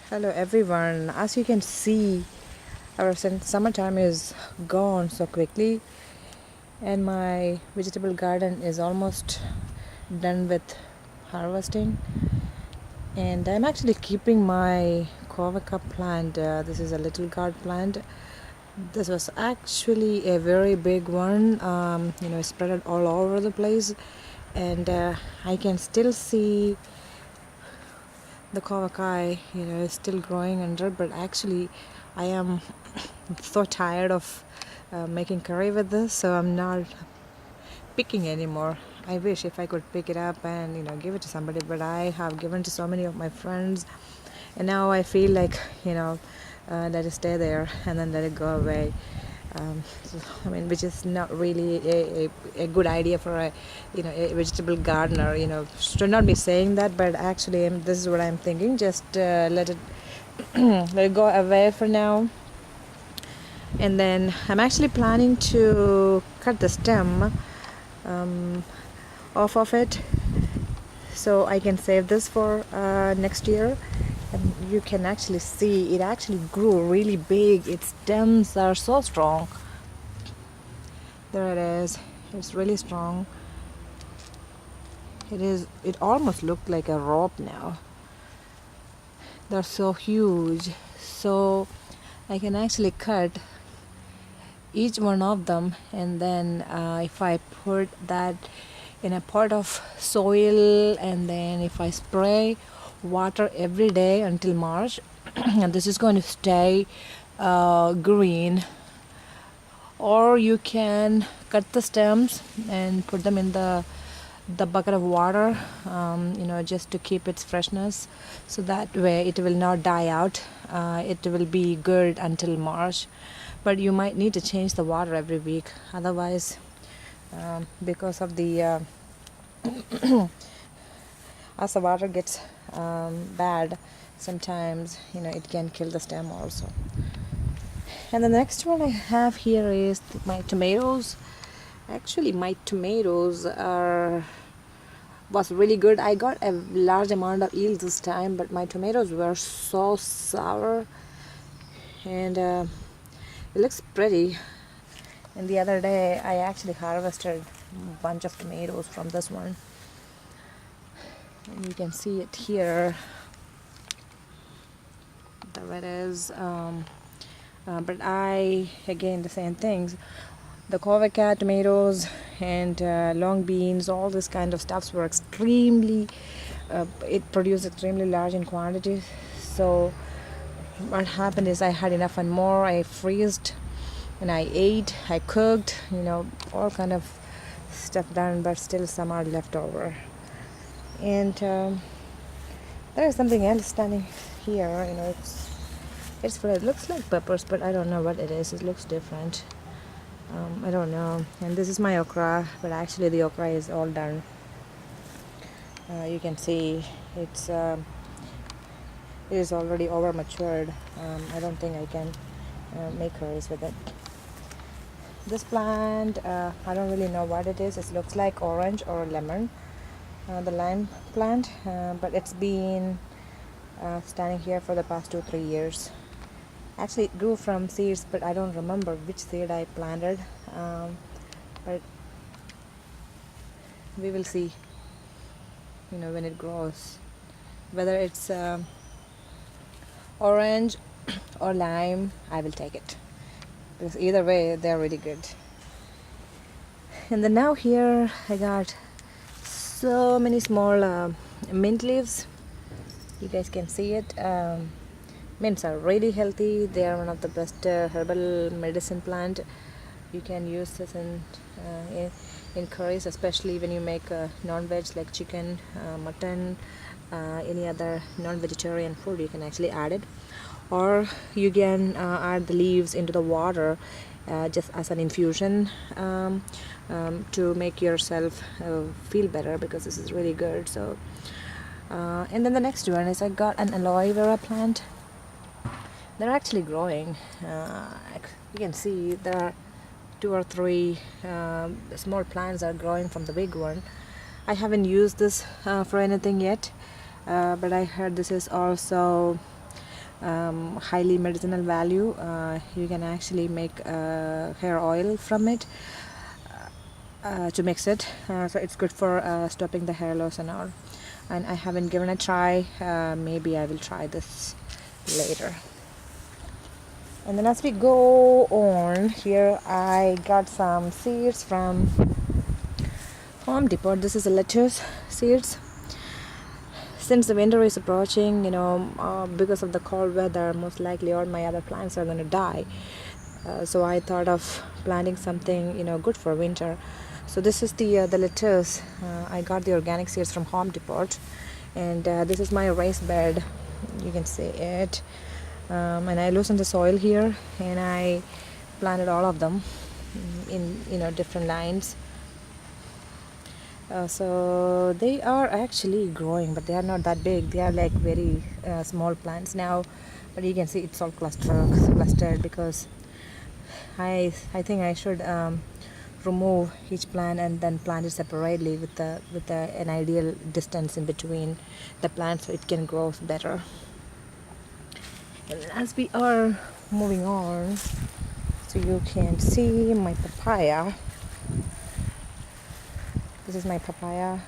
Hello everyone. As you can see, our summertime is gone so quickly, and my vegetable garden is almost done with harvesting. And I'm actually keeping my Kovaka plant. This is a little gourd plant. This was actually a very big one, spread all over the place, and I can still see the kovakai is still growing under, but actually I am so tired of making curry with this, so I'm not picking anymore. I wish if I could pick it up and give it to somebody, but I have given to so many of my friends, and now I feel like let it stay there and then let it go away. Which is not really a good idea for a vegetable gardener. Should not be saying that, but actually this is what I'm thinking. Just let it let it go away for now. And then I'm actually planning to cut the stem off of it, so I can save this for next year. And you can actually see it actually grew really big. Its stems are so strong. There it is. It's really strong. It almost looked like a rope now. They're so huge, so I can actually cut each one of them, and then if I put that in a pot of soil, and then if I spray water every day until March and this is going to stay green. Or you can cut the stems and put them in the bucket of water, just to keep its freshness, so that way it will not die out. It will be good until March, but you might need to change the water every week, otherwise because of the as the water gets bad, sometimes it can kill the stem also. And the next one I have here is my tomatoes. Actually, my tomatoes was really good. I got a large amount of yield this time, but my tomatoes were so sour, and it looks pretty. And the other day I actually harvested a bunch of tomatoes from this one, and you can see it here. There it is. But again, the same things. The Kovaka tomatoes and long beans, all this kind of stuffs were extremely, it produced extremely large in quantity. So what happened is I had enough and more. I freezed and I ate, I cooked, all kind of stuff done, but still some are left over. And there is something else standing here. It's full. It looks like peppers, but I don't know what it is. It looks different. I don't know. And this is my okra, but actually the okra is all done. You can see it is already over matured. I don't think I can make curries with it. This plant, I don't really know what it is. It looks like orange or lemon, the lime plant, but it's been standing here for the past 2-3 years. Actually, it grew from seeds, but I don't remember which seed I planted. But we will see, when it grows, whether it's orange or lime. I will take it, because either way they're really good. And then now here I got so many small mint leaves. You guys can see it. Mints are really healthy. They are one of the best herbal medicine plant. You can use this in curries, especially when you make non-veg like chicken, mutton, any other non-vegetarian food. You can actually add it, or you can add the leaves into the water just as an infusion to make yourself feel better, because this is really good. So and then the next one is I got an aloe vera plant. They're actually growing. You can see there are 2 or 3 small plants are growing from the big one. I haven't used this for anything yet, but I heard this is also highly medicinal value. You can actually make hair oil from it to mix it, so it's good for stopping the hair loss and all. And I haven't given a try. Maybe I will try this later. And then as we go on, here I got some seeds from Home Depot. This is a lettuce seeds. Since the winter is approaching, because of the cold weather, most likely all my other plants are going to die. So I thought of planting something, good for winter. So this is the lettuce. I got the organic seeds from Home Depot, and this is my raised bed. You can see it. And I loosened the soil here, and I planted all of them in different lines. So they are actually growing, but they are not that big. They are like very small plants now, but you can see it's all clustered because I think I should remove each plant and then plant it separately with an ideal distance in between the plants so it can grow better. And as we are moving on, so you can see my papaya. This is my papaya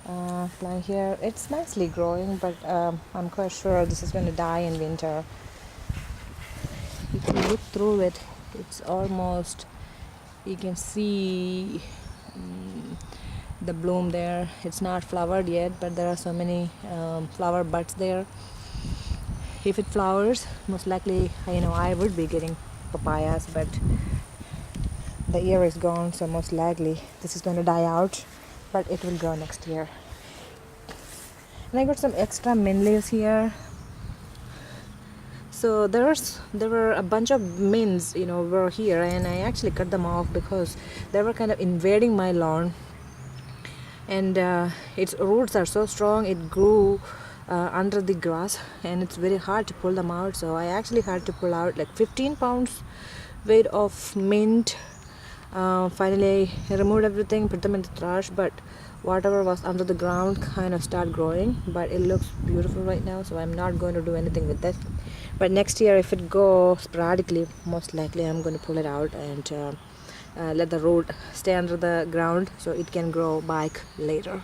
plant here. It's nicely growing, but I'm quite sure this is going to die in winter. If you look through it, it's almost, you can see the bloom there. It's not flowered yet, but there are so many flower buds there. If it flowers, most likely I would be getting papayas, but the year is gone, so most likely this is going to die out, but it will grow next year. And I got some extra mint leaves here. So there were a bunch of mints were here, and I actually cut them off because they were kind of invading my lawn, and its roots are so strong. It grew under the grass, and it's very hard to pull them out. So I actually had to pull out like 15 pounds weight of mint. Finally I removed everything, put them in the trash, but whatever was under the ground kind of started growing. But it looks beautiful right now, so I'm not going to do anything with that. But next year, if it goes sporadically, most likely I'm going to pull it out and let the root stay under the ground so it can grow back later.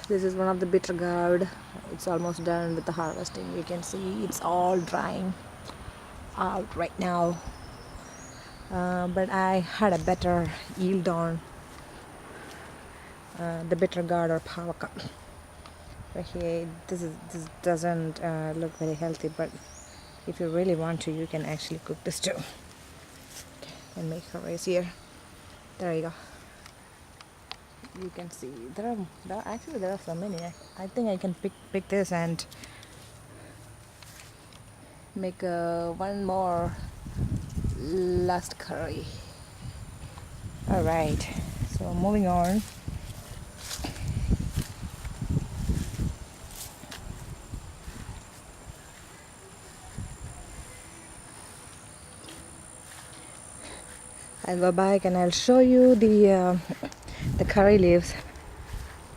This is one of the bitter gourd. It's almost done with the harvesting. You can see it's all drying out right now. But I had a better yield on the bitter gourd or avacado. But here, this doesn't look very healthy, but if you really want to, you can actually cook this too. Okay, and make a rice here. There you go. You can see there are so many. I think I can pick this and make one more last curry. All right, so moving on. I'll go back and I'll show you the curry leaves.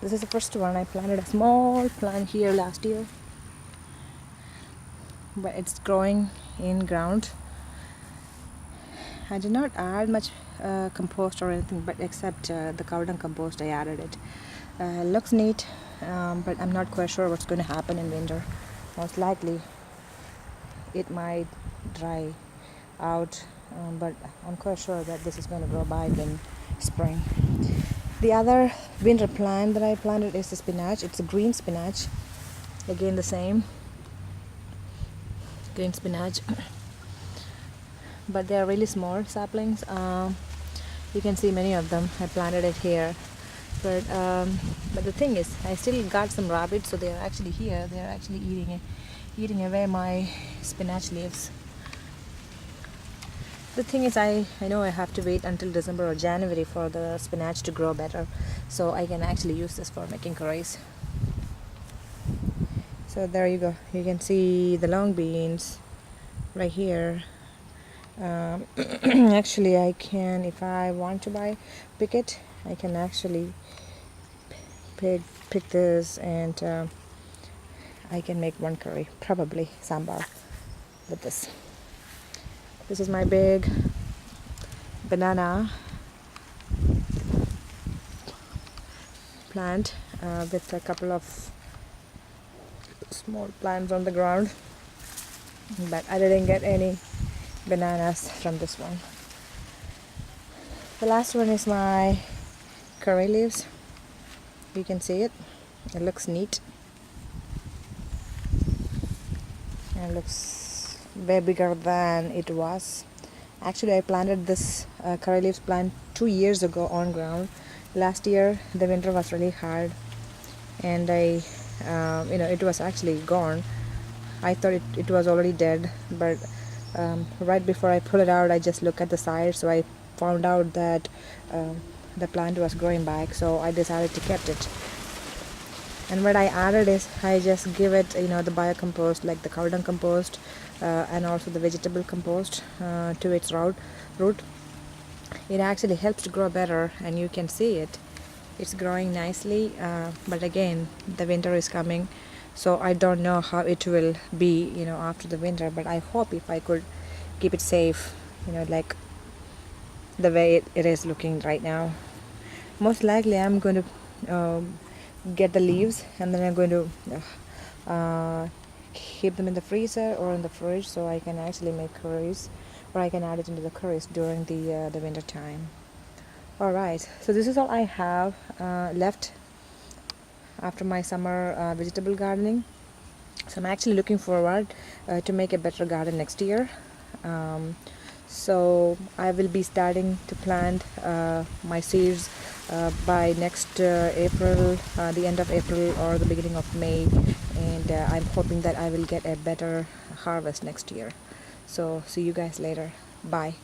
This is the first one. I planted a small plant here last year, but it's growing in ground. I did not add much compost or anything, but except the cow dung compost, I added it. Looks neat, but I'm not quite sure what's going to happen in winter. Most likely it might dry out, but I'm quite sure that this is going to grow back in spring. The other winter plant that I planted is the spinach. It's a green spinach. Again, the same green spinach. But they are really small saplings. You can see many of them. I planted it here, but the thing is, I still got some rabbits, so they are actually here. They are actually eating away my spinach leaves. The thing is, I know I have to wait until December or January for the spinach to grow better, so I can actually use this for making curries. So there you go. You can see the long beans right here. Actually, I can, if I want to pick it, I can actually pick this, and I can make one curry, probably sambar with this. This is my big banana plant with a couple of small plants on the ground, but I didn't get any bananas from this one. The last one is my curry leaves. You can see it. It looks neat and looks way bigger than it was. Actually, I planted this curry leaves plant 2 years ago on ground. Last year the winter was really hard, and it was actually gone. I thought it was already dead, but right before I pull it out, I just look at the side, so I found out that the plant was growing back, so I decided to keep it. And what I added is I just give it the biocompost, like the cow dung compost, and also the vegetable compost to its root. It actually helps to grow better, and you can see it's growing nicely, but again the winter is coming, so I don't know how it will be after the winter, but I hope if I could keep it safe, like the way it is looking right now. Most likely I'm going to get the leaves, and then I'm going to keep them in the freezer or in the fridge, so I can actually make curries, or I can add it into the curries during the winter time. Alright, so this is all I have left after my summer vegetable gardening. So I'm actually looking forward to make a better garden next year. So I will be starting to plant my seeds by next April, the end of April or the beginning of May, and I'm hoping that I will get a better harvest next year. So see you guys later. Bye.